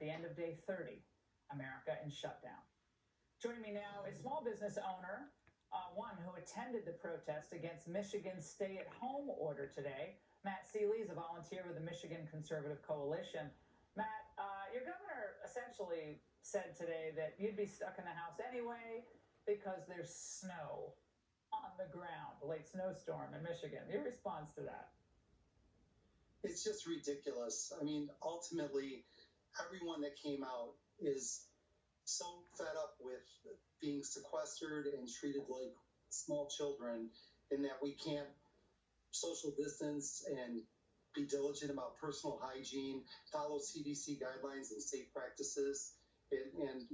the end of day 30, America in shutdown. Joining me now is small business owner, one who attended the protest against Michigan's stay-at-home order today. Matt Seeley is a volunteer with the Michigan Conservative Coalition. Matt, your governor essentially said today that you'd be stuck in the house anyway because there's snow on the ground, a late snowstorm in Michigan. Your response to that? It's just ridiculous. I mean, ultimately, everyone that came out is so fed up with being sequestered and treated like small children, in that we can't social distance and be diligent about personal hygiene, follow CDC guidelines and safe practices. And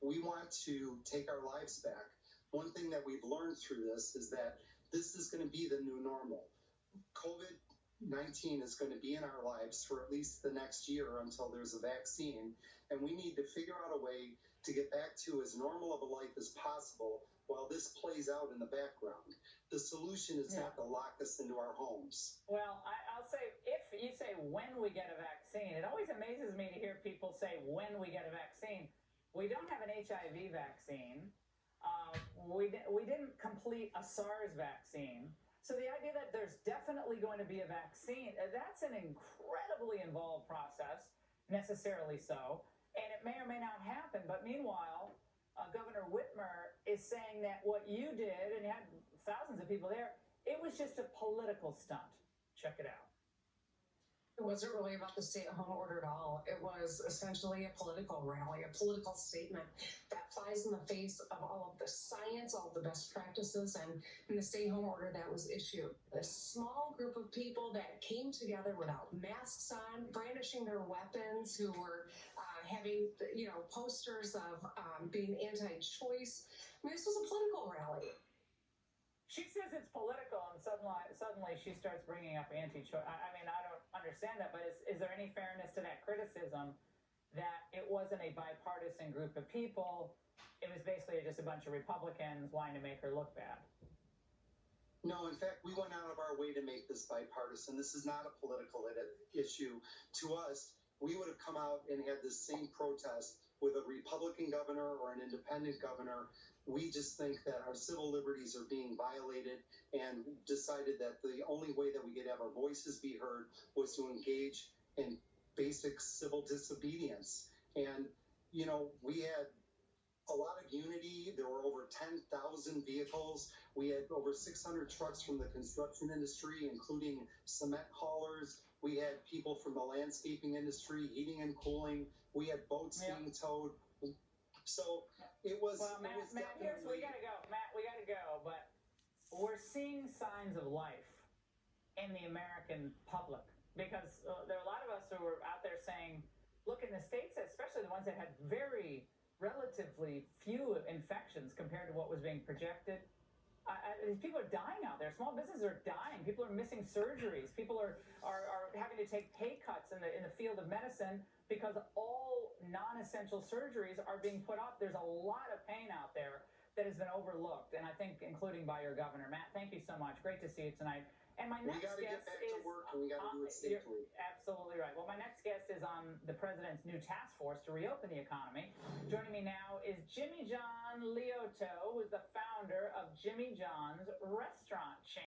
we want to take our lives back. One thing that we've learned through this is that this is going to be the new normal. COVID-19 is going to be in our lives for at least the next year until there's a vaccine. And we need to figure out a way to get back to as normal of a life as possible while this plays out in the background. The solution is not to lock us into our homes. Well, I'll say, if you say when we get a vaccine, it always amazes me to hear people say when we get a vaccine. We don't have an HIV vaccine. We didn't complete a SARS vaccine. So the idea that there's definitely going to be a vaccine, that's an incredibly involved process, necessarily so, and it may or may not happen. But meanwhile, Governor Whitmer is saying that what you did, and you had thousands of people there, it was just a political stunt. Check it out. It wasn't really about the stay-at-home order at all. It was essentially a political rally, a political statement that flies in the face of all of the science, all of the best practices, and the stay-home order that was issued. A small group of people that came together without masks on, brandishing their weapons, who were having, posters of being anti-choice. I mean, this was a political rally. She says it's political, and suddenly she starts bringing up anti-choice. I mean, I don't understand that, but is there any fairness to that criticism that it wasn't a bipartisan group of people? It was basically just a bunch of Republicans wanting to make her look bad. No, in fact, we went out of our way to make this bipartisan. This is not a political issue. To us, we would have come out and had this same protest with a Republican governor or an independent governor. We just think that our civil liberties are being violated, and decided that the only way that we could have our voices be heard was to engage in basic civil disobedience. And, we had a lot of unity. There were over 10,000 vehicles. We had over 600 trucks from the construction industry, including cement haulers. We had people from the landscaping industry, heating and cooling. We had boats being towed. So it was. Well, Matt, here's we gotta go. Matt, we gotta go. But we're seeing signs of life in the American public, because there are a lot of us who were out there saying, look, in the states, especially the ones that had relatively few infections compared to what was being projected. These people are dying out there. Small businesses are dying. People are missing surgeries. People are having to take pay cuts in the field of medicine because all non-essential surgeries are being put off. There's a lot of pain out there that has been overlooked, and I think including by your governor. Matt, thank you so much. Great to see you tonight. And my next guest get back to work, and we got to do it safely. Absolutely right. Well, my next guest is on the president's new task force to reopen the economy. Joining me now is Jimmy John Liotto, who is the founder of Jimmy John's restaurant chain.